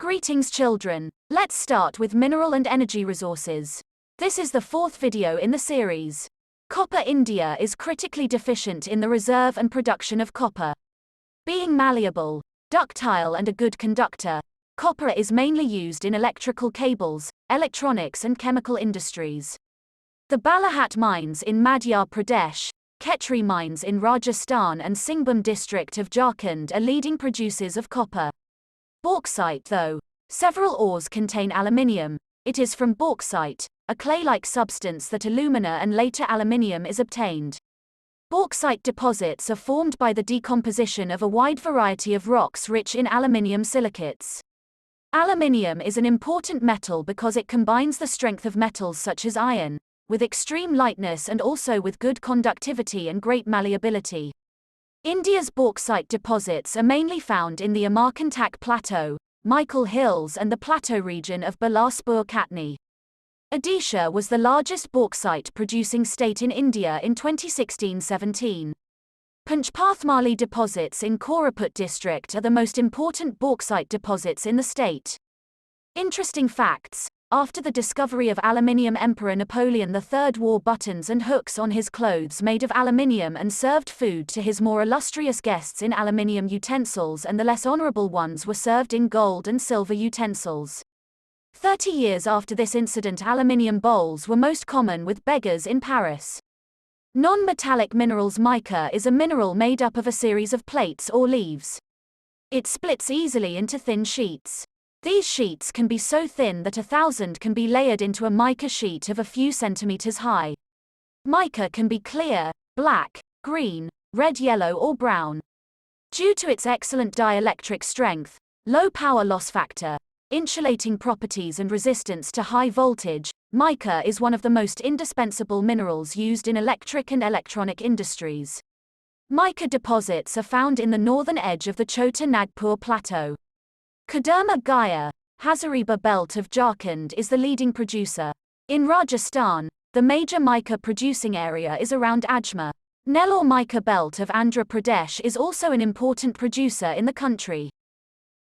Greetings children, let's start with mineral and energy resources. This is the fourth video in the series. Copper. India is critically deficient in the reserve and production of copper. Being malleable, ductile and a good conductor, copper is mainly used in electrical cables, electronics and chemical industries. The Balahat mines in Madhya Pradesh, Khetri mines in Rajasthan and Singhbhum district of Jharkhand are leading producers of copper. Bauxite. Though several ores contain aluminium, it is from bauxite, a clay-like substance, that alumina and later aluminium is obtained. Bauxite deposits are formed by the decomposition of a wide variety of rocks rich in aluminium silicates. Aluminium is an important metal because it combines the strength of metals such as iron, with extreme lightness and also with good conductivity and great malleability. India's bauxite deposits are mainly found in the Amarkantak Plateau, Michael Hills and the plateau region of Bilaspur-Katni. Odisha was the largest bauxite-producing state in India in 2016-17. Panchpathmali deposits in Koraput district are the most important bauxite deposits in the state. Interesting facts: after the discovery of aluminium, Emperor Napoleon III wore buttons and hooks on his clothes made of aluminium and served food to his more illustrious guests in aluminium utensils, and the less honorable ones were served in gold and silver utensils. 30 years after this incident, aluminium bowls were most common with beggars in Paris. Non-metallic minerals. Mica is a mineral made up of a series of plates or leaves. It splits easily into thin sheets. These sheets can be so thin that 1,000 can be layered into a mica sheet of a few centimeters high. Mica can be clear, black, green, red, yellow or brown. Due to its excellent dielectric strength, low power loss factor, insulating properties and resistance to high voltage, mica is one of the most indispensable minerals used in electric and electronic industries. Mica deposits are found in the northern edge of the Chota Nagpur Plateau. Koderma Gaya, Hazaribagh belt of Jharkhand is the leading producer. In Rajasthan, the major mica producing area is around Ajmer. Nellore mica belt of Andhra Pradesh is also an important producer in the country.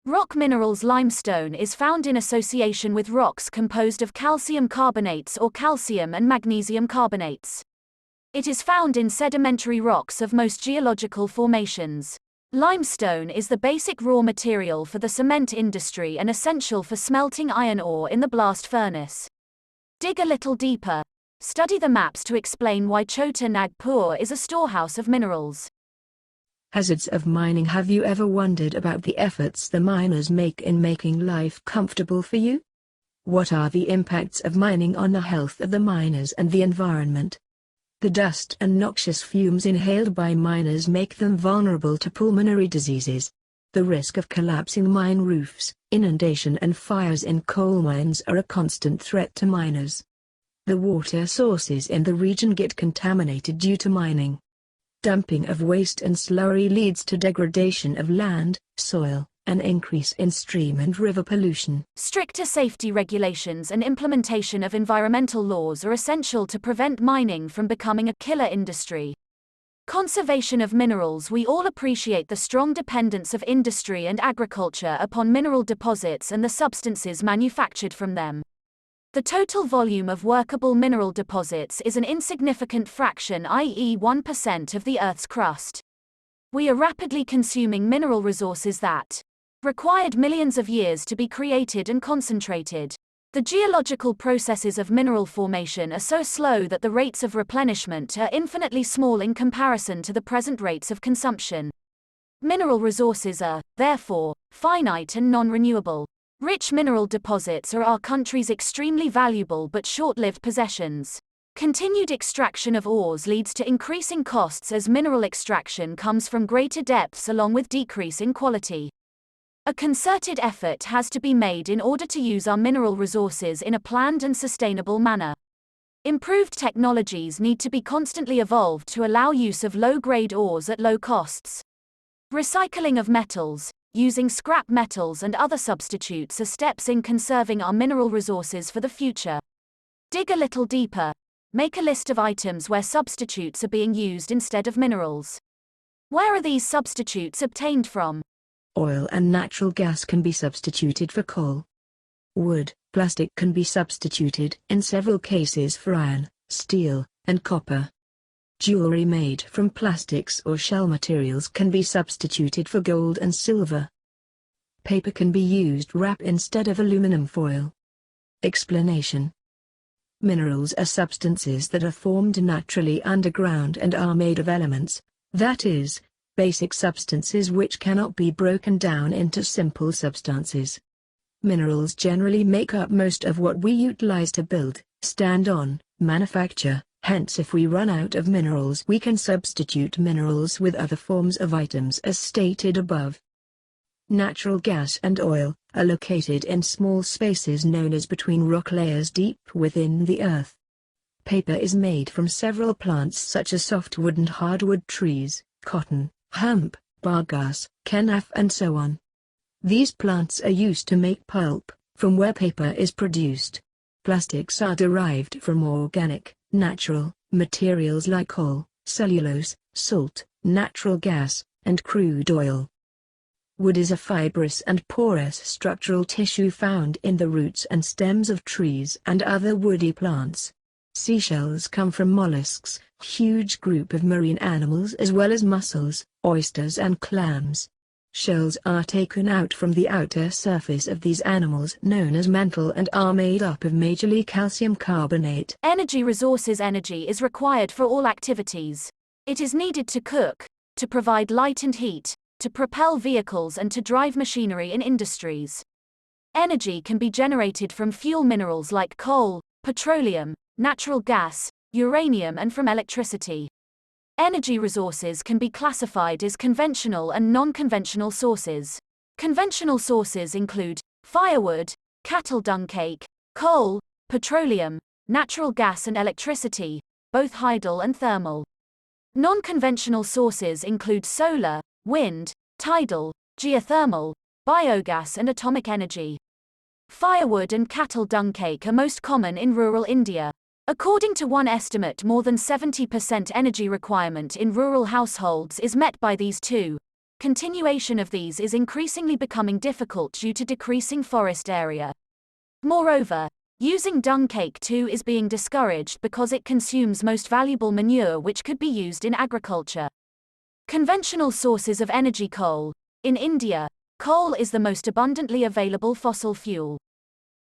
Rock minerals. Limestone is found in association with rocks composed of calcium carbonates or calcium and magnesium carbonates. It is found in sedimentary rocks of most geological formations. Limestone is the basic raw material for the cement industry and essential for smelting iron ore in the blast furnace. Dig a little deeper. Study the maps to explain why Chota Nagpur is a storehouse of minerals. Hazards of mining. Have you ever wondered about the efforts the miners make in making life comfortable for you? What are the impacts of mining on the health of the miners and the environment? The dust and noxious fumes inhaled by miners make them vulnerable to pulmonary diseases. The risk of collapsing mine roofs, inundation and fires in coal mines are a constant threat to miners. The water sources in the region get contaminated due to mining. Dumping of waste and slurry leads to degradation of land, soil, an increase in stream and river pollution. Stricter safety regulations and implementation of environmental laws are essential to prevent mining from becoming a killer industry. Conservation of minerals. We all appreciate the strong dependence of industry and agriculture upon mineral deposits and the substances manufactured from them. The total volume of workable mineral deposits is an insignificant fraction, i.e. 1% of the Earth's crust. We are rapidly consuming mineral resources that required millions of years to be created and concentrated. The geological processes of mineral formation are so slow that the rates of replenishment are infinitely small in comparison to the present rates of consumption. Mineral resources are, therefore, finite and non-renewable. Rich mineral deposits are our country's extremely valuable but short-lived possessions. Continued extraction of ores leads to increasing costs as mineral extraction comes from greater depths along with decrease in quality. A concerted effort has to be made in order to use our mineral resources in a planned and sustainable manner. Improved technologies need to be constantly evolved to allow use of low-grade ores at low costs. Recycling of metals, using scrap metals and other substitutes are steps in conserving our mineral resources for the future. Dig a little deeper. Make a list of items where substitutes are being used instead of minerals. Where are these substitutes obtained from? Oil and natural gas can be substituted for coal. Wood, plastic can be substituted in several cases for iron, steel, and copper. Jewelry made from plastics or shell materials can be substituted for gold and silver. Paper can be used wrap instead of aluminum foil. Explanation. Minerals are substances that are formed naturally underground and are made of elements, that is, basic substances which cannot be broken down into simple substances. Minerals generally make up most of what we utilize to build, stand on, manufacture, hence if we run out of minerals we can substitute minerals with other forms of items as stated above. Natural gas and oil are located in small spaces known as between rock layers deep within the earth. Paper is made from several plants such as softwood and hardwood trees, cotton, hemp, bagasse, kenaf and so on. These plants are used to make pulp, from where paper is produced. Plastics are derived from organic, natural, materials like coal, cellulose, salt, natural gas, and crude oil. Wood is a fibrous and porous structural tissue found in the roots and stems of trees and other woody plants. Seashells come from mollusks, huge group of marine animals as well as mussels, oysters and clams. Shells are taken out from the outer surface of these animals known as mantle and are made up of majorly calcium carbonate. Energy resources. Energy is required for all activities. It is needed to cook, to provide light and heat, to propel vehicles and to drive machinery in industries. Energy can be generated from fuel minerals like coal, petroleum, natural gas, uranium and from electricity. Energy resources can be classified as conventional and non-conventional sources. Conventional sources include firewood, cattle dung cake, coal, petroleum, natural gas and electricity, both hydel and thermal. Non-conventional sources include solar, wind, tidal, geothermal, biogas and atomic energy. Firewood and cattle dung cake are most common in rural India. According to one estimate, more than 70% energy requirement in rural households is met by these two. Continuation of these is increasingly becoming difficult due to decreasing forest area. Moreover, using dung cake too is being discouraged because it consumes most valuable manure which could be used in agriculture. Conventional sources of energy. Coal. In India, coal is the most abundantly available fossil fuel.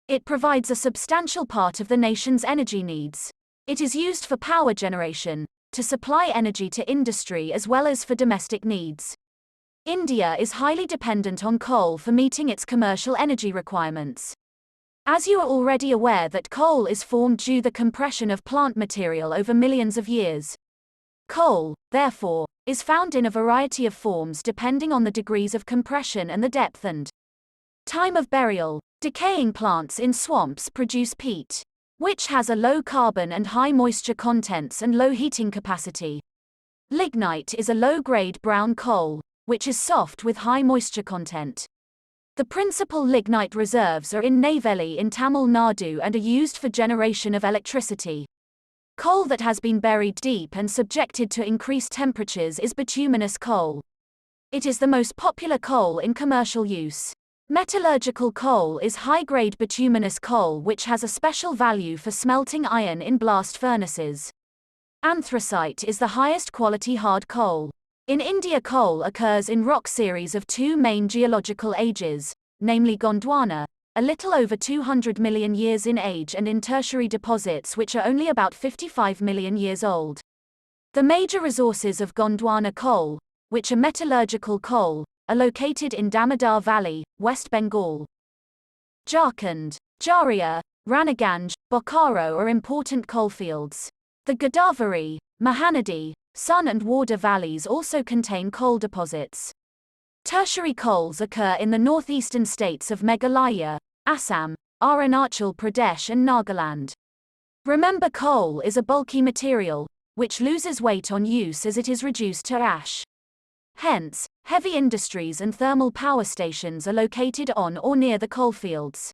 It provides a substantial part of the nation's energy needs. It is used for power generation, to supply energy to industry as well as for domestic needs. India is highly dependent on coal for meeting its commercial energy requirements. As you are already aware that coal is formed due to the compression of plant material over millions of years. Coal, therefore, is found in a variety of forms depending on the degrees of compression and the depth and time of burial. Decaying plants in swamps produce peat, which has a low carbon and high moisture contents and low heating capacity. Lignite is a low-grade brown coal, which is soft with high moisture content. The principal lignite reserves are in Neyveli in Tamil Nadu and are used for generation of electricity. Coal that has been buried deep and subjected to increased temperatures is bituminous coal. It is the most popular coal in commercial use. Metallurgical coal is high-grade bituminous coal which has a special value for smelting iron in blast furnaces. Anthracite is the highest quality hard coal. In India, coal occurs in rock series of two main geological ages, namely Gondwana, a little over 200 million years in age, and in tertiary deposits which are only about 55 million years old. The major resources of Gondwana coal, which are metallurgical coal, are located in Damodar Valley, West Bengal. Jharkhand, Jharia, Raniganj, Bokaro are important coalfields. The Godavari, Mahanadi, Sun and Warda valleys also contain coal deposits. Tertiary coals occur in the northeastern states of Meghalaya, Assam, Arunachal Pradesh and Nagaland. Remember, coal is a bulky material, which loses weight on use as it is reduced to ash. Hence, heavy industries and thermal power stations are located on or near the coalfields.